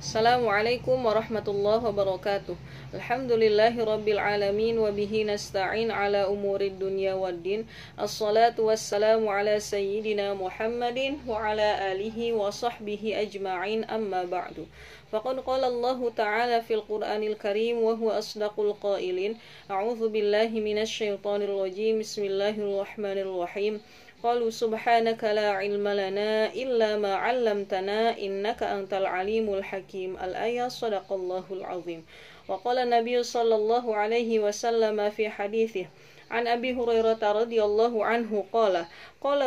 Assalamualaikum warahmatullahi wabarakatuh. Alhamdulillahi rabbil alamin wa bihi nasta'in ala umurid dunya waddin. Assalatu wassalamu ala sayyidina Muhammadin wa ala alihi wa sahbihi ajma'in, amma ba'du. Faqad qala Allah ta'ala fil Qur'anil Karim wa huwa asdaqul qailin. A'udzu billahi minasy syaithanir rajim. Bismillahirrahmanirrahim. Qalu subhanaka la ilma lana illa ma 'allamtana innaka antal alimul hakim. Al-ayah. Shadaqallahul azim. Wa qala Nabi sallallahu alaihi wasallam fi haditsih an Abi Hurairah radhiyallahu anhu qala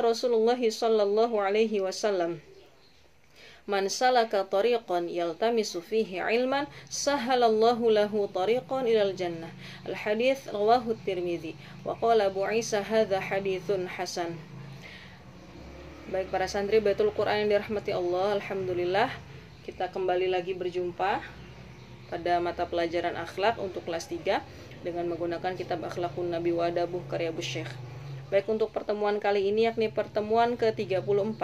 Rasulullah sallallahu alaihi wasallam, man salaka tariqan yaltamisu fihi ilman sahalallahu lahu tariqan ilal jannah. Al-hadits rawahu Tirmidzi wa qala Abu Isa hadza haditsun hasan. Baik para santri Baitul Quran yang dirahmati Allah, alhamdulillah kita kembali lagi berjumpa pada mata pelajaran akhlak untuk kelas 3 dengan menggunakan kitab Akhlakun Nabi wa Adabuh karya Bu Syekh. Baik, untuk pertemuan kali ini yakni pertemuan ke-34,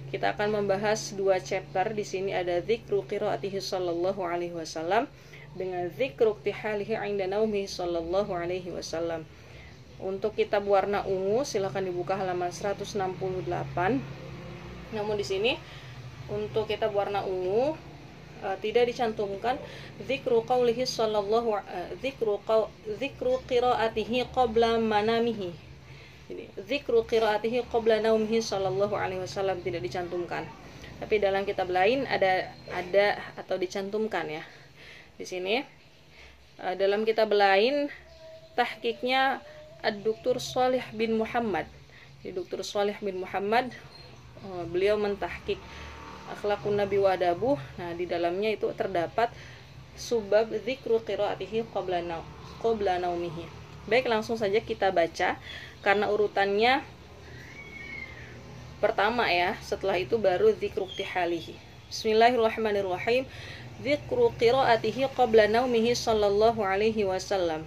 kita akan membahas 2 chapter. Di sini ada dzikru qiraatihi sallallahu alaihi wasallam dengan dzikru ihtihalihi 'inda naumihi sallallahu alaihi wasallam. Untuk kitab warna ungu silahkan dibuka halaman 168. Namun di sini untuk kitab warna ungu tidak dicantumkan dzikru qaulihi sallallahu dzikru qiraatihi qabla manamihi. Jadi dzikru qiraatihi qabla naumihi sallallahu alaihi wasallam tidak dicantumkan. Tapi dalam kitab lain ada atau dicantumkan ya. Di sini dalam kitab lain tahqiqnya Ad-Duktur Shalih bin Muhammad. Di Duktur Shalih bin Muhammad beliau mentahqiq Akhlakun Nabi wa Adabuh. Nah, di dalamnya itu terdapat subbab dzikru qiraatihi qabla naumihi. Baik, langsung saja kita baca karena urutannya pertama ya, setelah itu baru dzikru ihtihalihi. Bismillahirrahmanirrahim. Dzikru qiraatihi qabla naumihi sallallahu alaihi wasallam.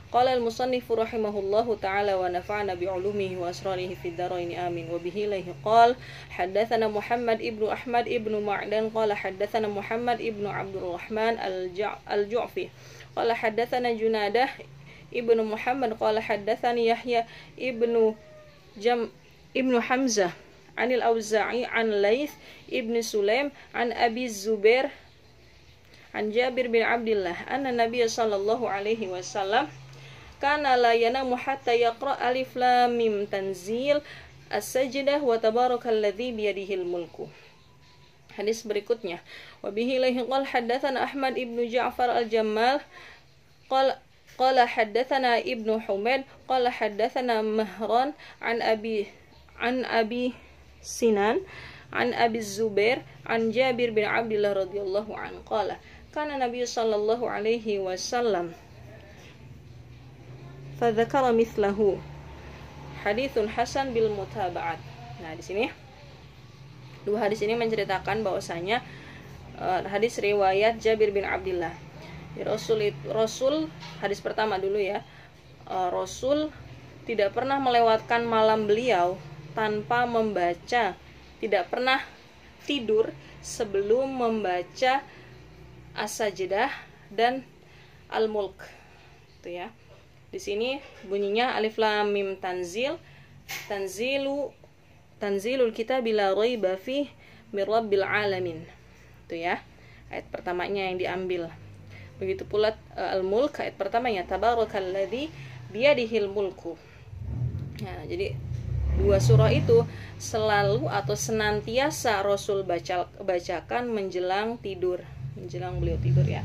Qala al-musannifu rahimahullahu ta'ala wa nafa'ana bi'ulumihi wa asrarihi fid dharaini amin. Wa bihi ilaihi qala haddatsana Muhammad ibnu Ahmad ibnu Ma'dan qala haddatsana Muhammad ibnu Abdurrahman al-Ju'fi qala haddatsana Junadah ibnu Muhammad qala haddatsani Yahya ibnu Hamzah anil Auza'i an Laits ibnu Sulaim an Abi Zubair an Jabir bin Abdullah anna Nabiy sallallahu alaihi wasallam kana la yanamu hatta yaqra alif lam mim tanzil as-sajdah wa tabarakalladzi biyadihil mulku. Hadis berikutnya, wa bihi ilaihi qala haddatsana Ahmad ibnu Ja'far al-Jammal qala haddatsana Ibnu Humaid qala haddatsana Mahran an Abi Sinan an Abi Zubair an Jabir bin Abdullah radhiyallahu anhu qala kana Nabi sallallahu alaihi wasallam fadzakara mithlahu. Haditsun hasan bil mutaba'at. Nah, di sini dua hadis ini menceritakan bahwasanya hadis riwayat Jabir bin Abdullah. Rasul hadis pertama dulu ya. Rasul tidak pernah melewatkan malam beliau tanpa membaca, tidak pernah tidur sebelum membaca As-Sajdah dan Al-Mulk. Itu ya. Di sini bunyinya alif lam mim tanzil, tanzilul kitab la raiba fih mir rabbil alamin. Itu ya. Ayat pertamanya yang diambil. Begitu pula Al-Mulk ayat pertamanya tabarakalladzi biyadihil mulku. Nah, jadi dua surah itu selalu atau senantiasa Rasul bacakan menjelang tidur, menjelang beliau tidur ya.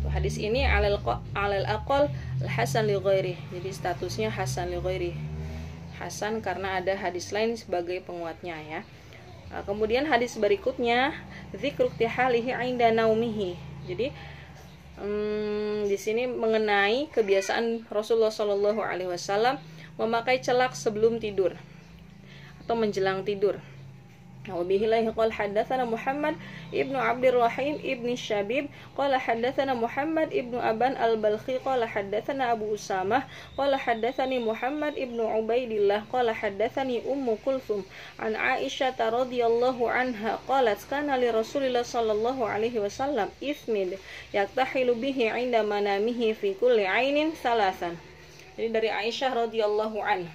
Hadis ini alal aqal hasan li ghairi. Jadi statusnya hasan li ghairi. Hasan karena ada hadis lain sebagai penguatnya ya. Kemudian hadis berikutnya dzikru ihtihalihi 'inda naumihi. Jadi di sini mengenai kebiasaan Rasulullah Shallallahu alaihi wasallam memakai celak sebelum tidur atau menjelang tidur. وبه له قال حدثنا محمد ابن عبد الرحيم ابن الشبيب قال حدثنا محمد ابن أبان البلخي قال حدثنا أبو أسامة قال حدثني محمد ابن عبيد الله قال حدثني أم كلثوم عن عائشة رضي الله عنها قالت كان لرسول الله صلى الله عليه وسلم إثمد يكتحل به عند منامه في كل عين ثلاثا. Jadi dari Aisyah radhiyallahu anha,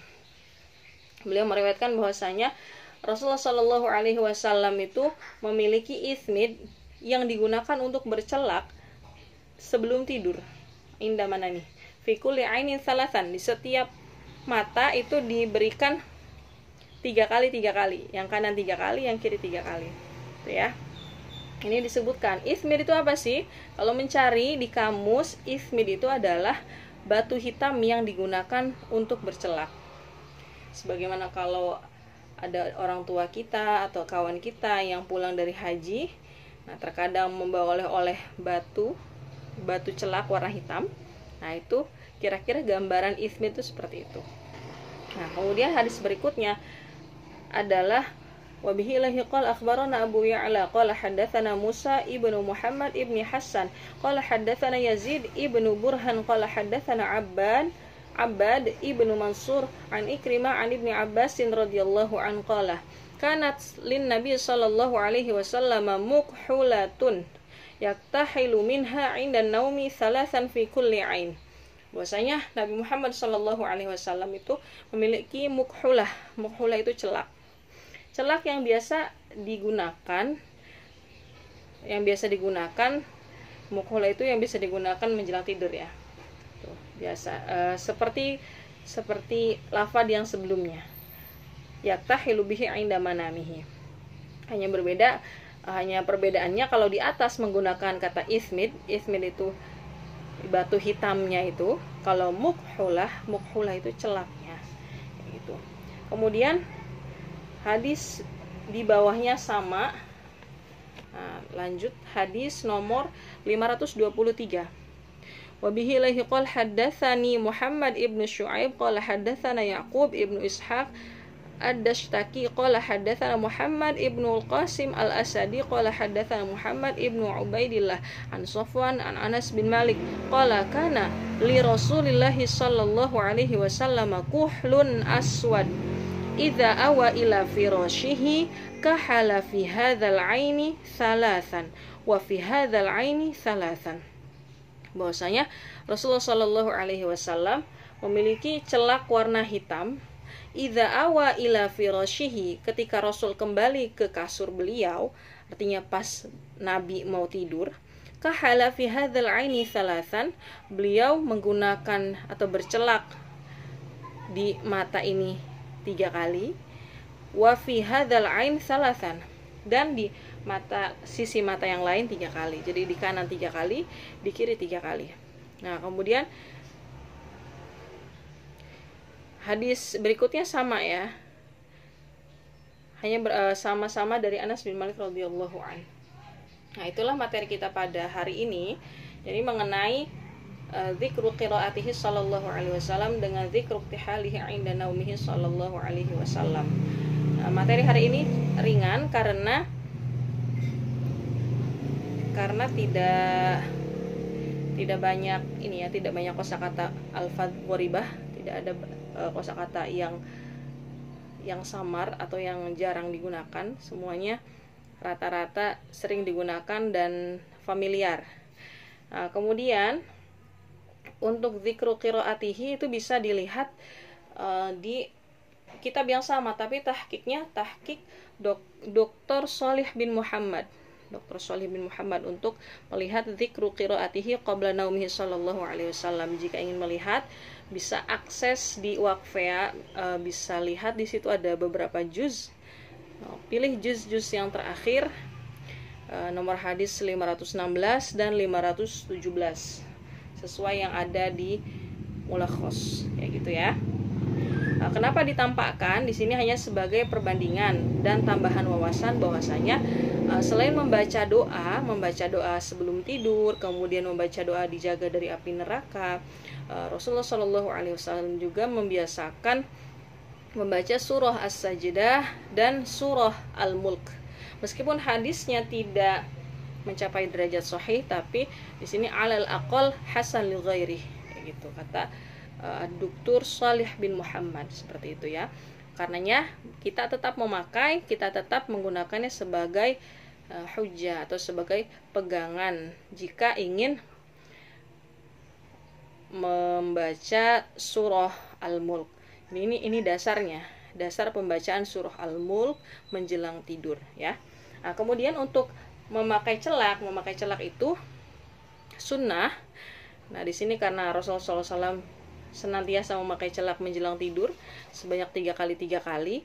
beliau meriwayatkan bahwasanya Rasulullah Shallallahu Alaihi Wasallam itu memiliki ismid yang digunakan untuk bercelak sebelum tidur. Indah mana nih? Fikuli ainin salasan, di setiap mata itu diberikan 3 kali, yang kanan 3 kali, yang kiri 3 kali. Itu ya. Ini disebutkan. Ismid itu apa sih? Kalau mencari di kamus, ismid itu adalah batu hitam yang digunakan untuk bercelak. Sebagaimana kalau ada orang tua kita atau kawan kita yang pulang dari haji, nah terkadang membawa oleh-oleh batu celak warna hitam. Nah itu kira-kira gambaran ismid itu seperti itu. Nah kemudian hadis berikutnya adalah wabihi lahi qala akhbarana Abu Ya'la qala haddatsana Musa ibnu Muhammad ibni Hasan qala haddatsana Yazid ibnu Burhan qala haddatsana Abbad ibnu Mansur an Ikrimah an Ibni Abbas radhiyallahu an qala kanat lin Nabi sallallahu alaihi wasallam mukhulatun yaktahilu minha 'inda naumi thalathan fi kulli 'ain. Bahwasanya Nabi Muhammad sallallahu alaihi wasallam itu memiliki mukhulah. Mukhulah itu celak. Celak yang biasa digunakan mukhulah itu yang bisa digunakan menjelang tidur ya. Biasa seperti lafaz yang sebelumnya, yaktahilu bihi 'inda manamihi. Hanya perbedaannya kalau di atas menggunakan kata ismid itu batu hitamnya itu, kalau mukhulah itu celaknya gitu. Kemudian hadis di bawahnya sama. Nah, lanjut hadis nomor 523. Wabihi lahi qala haddatsani Muhammad ibnu Syu'aib qala haddatsana Yaqub ibnu Ishaq ad-Dashtaki qala haddatsana Muhammad ibnu Al-Qasim Al-Asadi qala haddatsana Muhammad ibnu Ubaidillah an Safwan an Anas bin Malik qala kana li Rasulillah sallallahu alaihi wasallam kuhlun aswad idza awa ila firashihi kahala fi hadzal aini thalathan wa fi hadzal aini thalathan. Bahwasanya Rasulullah Shallallahu Alaihi Wasallam memiliki celak warna hitam. Idza awa ila firashihi, ketika Rasul kembali ke kasur beliau, artinya pas Nabi mau tidur. Kahala fi hadzal aini thalathan, beliau menggunakan atau bercelak di mata ini 3 kali. Wa fi hadzal ain thalathan, dan di sisi mata yang lain 3 kali. Jadi di kanan 3 kali, di kiri 3 kali. Nah, kemudian hadis berikutnya sama ya. Hanya sama-sama dari Anas bin Malik radhiyallahu anhu. Nah, itulah materi kita pada hari ini. Jadi mengenai zikru qiraatihi sallallahu alaihi wasallam dengan zikru ihtihalihi 'inda naumihi sallallahu alaihi wasallam. Nah, materi hari ini ringan karena tidak banyak tidak banyak kosakata alfaz gharibah, tidak ada kosakata yang samar atau yang jarang digunakan. Semuanya rata-rata sering digunakan dan familiar. Nah, kemudian untuk zikru qiraatihi itu bisa dilihat di kitab yang sama, tapi tahkik Dr. Shalih bin Muhammad untuk melihat zikru qiraatihi qabla naumihi sallallahu alaihi wasallam. Jika ingin melihat, bisa akses di Waqfea, bisa lihat di situ ada beberapa juz. Pilih juz-juz yang terakhir, nomor hadis 516 dan 517 sesuai yang ada di mulakhos, kayak gitu ya. Kenapa ditampakkan di sini hanya sebagai perbandingan dan tambahan wawasan bahwasanya selain membaca doa sebelum tidur, kemudian membaca doa dijaga dari api neraka, Rasulullah Shallallahu Alaihi Wasallam juga membiasakan membaca surah As-Sajdah dan surah Al-Mulk. Meskipun hadisnya tidak mencapai derajat sahih, tapi di sini alal aqal hasan li ghairi, gitu kata Dr. Salih bin Muhammad, seperti itu ya. Karenanya kita tetap menggunakannya sebagai hujjah atau sebagai pegangan jika ingin membaca surah Al-Mulk. Ini dasarnya, dasar pembacaan surah Al-Mulk menjelang tidur ya. Nah, kemudian untuk memakai celak itu sunnah. Nah, di sini karena Rasulullah SAW senantiasa memakai celak menjelang tidur sebanyak 3 kali.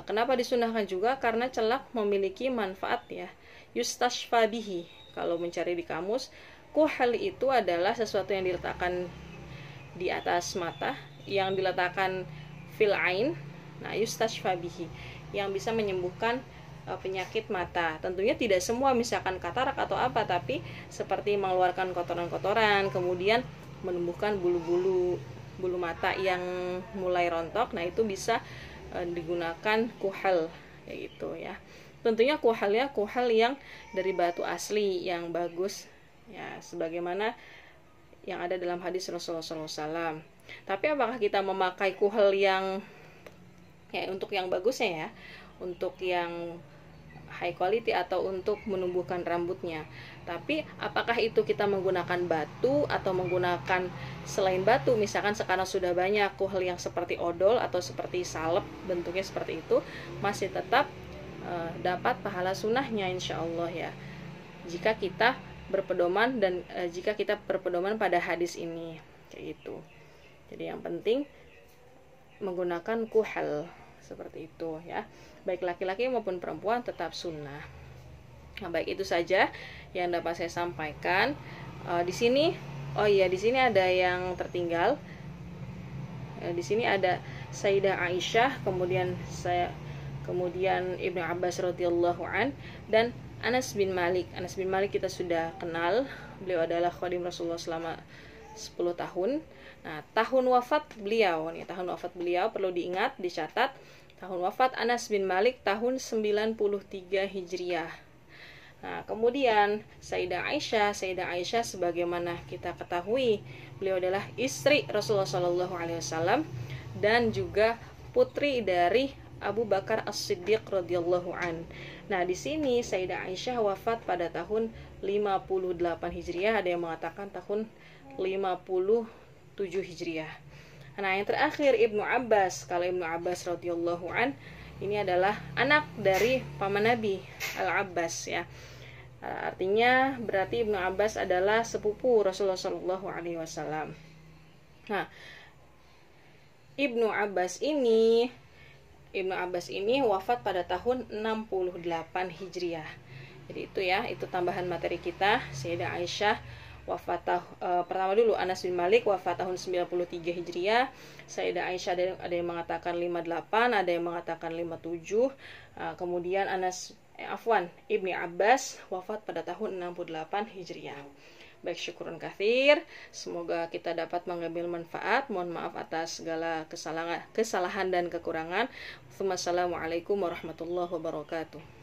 Kenapa disunahkan juga? Karena celak memiliki manfaat ya. Yustashfa bihi. Kalau mencari di kamus, kuhal itu adalah sesuatu yang diletakkan di atas mata, yang diletakkan fil ain. Nah, yustashfa bihi, yang bisa menyembuhkan penyakit mata. Tentunya tidak semua, misalkan katarak atau apa, tapi seperti mengeluarkan kotoran-kotoran, kemudian menumbuhkan bulu mata yang mulai rontok. Nah, itu bisa digunakan kuhal kayak gitu ya. Tentunya kuhal yang dari batu asli yang bagus ya, sebagaimana yang ada dalam hadis Rasulullah SAW. Tapi apakah kita memakai kuhal yang untuk yang bagusnya ya, untuk yang high quality atau untuk menumbuhkan rambutnya? Tapi apakah itu kita menggunakan batu atau menggunakan selain batu? Misalkan sekarang sudah banyak kuhal yang seperti odol atau seperti salep, bentuknya seperti itu, masih tetap dapat pahala sunnahnya insya Allah ya, jika kita berpedoman pada hadis ini kayak gitu. Jadi yang penting menggunakan kuhal seperti itu ya, baik laki-laki maupun perempuan tetap sunnah. Nah, baik, itu saja yang dapat saya sampaikan di sini. Di sini ada yang tertinggal. Di sini ada Sayyidah Aisyah, kemudian Ibnu Abbas radhiyallahu an, dan Anas bin Malik. Anas bin Malik kita sudah kenal, beliau adalah khadim Rasulullah selama 10 tahun. Nah, tahun wafat beliau perlu diingat, dicatat. Tahun wafat Anas bin Malik tahun 93 Hijriah. Nah, kemudian Sayyidah Aisyah sebagaimana kita ketahui, beliau adalah istri Rasulullah SAW dan juga putri dari Abu Bakar As-Siddiq radhiyallahu an. Nah, di sini Sayyidah Aisyah wafat pada tahun 58 Hijriah, ada yang mengatakan tahun 57 Hijriah. Nah, yang terakhir Ibnu Abbas. Kalau Ibnu Abbas radhiyallahu an, ini adalah anak dari paman Nabi Al-Abbas ya. Artinya berarti Ibnu Abbas adalah sepupu Rasulullah SAW. Nah, Ibnu Abbas ini wafat pada tahun 68 Hijriah. Jadi itu ya, itu tambahan materi kita. Sayyidah Aisyah wafat pertama dulu Anas bin Malik wafat tahun 93 Hijriah. Sayyidah Aisyah ada yang mengatakan 58, ada yang mengatakan 57. Kemudian Ibnu Abbas wafat pada tahun 68 Hijriah. Baik, syukurun katsir. Semoga kita dapat mengambil manfaat. Mohon maaf atas segala kesalahan dan kekurangan. Wassalamualaikum warahmatullahi wabarakatuh.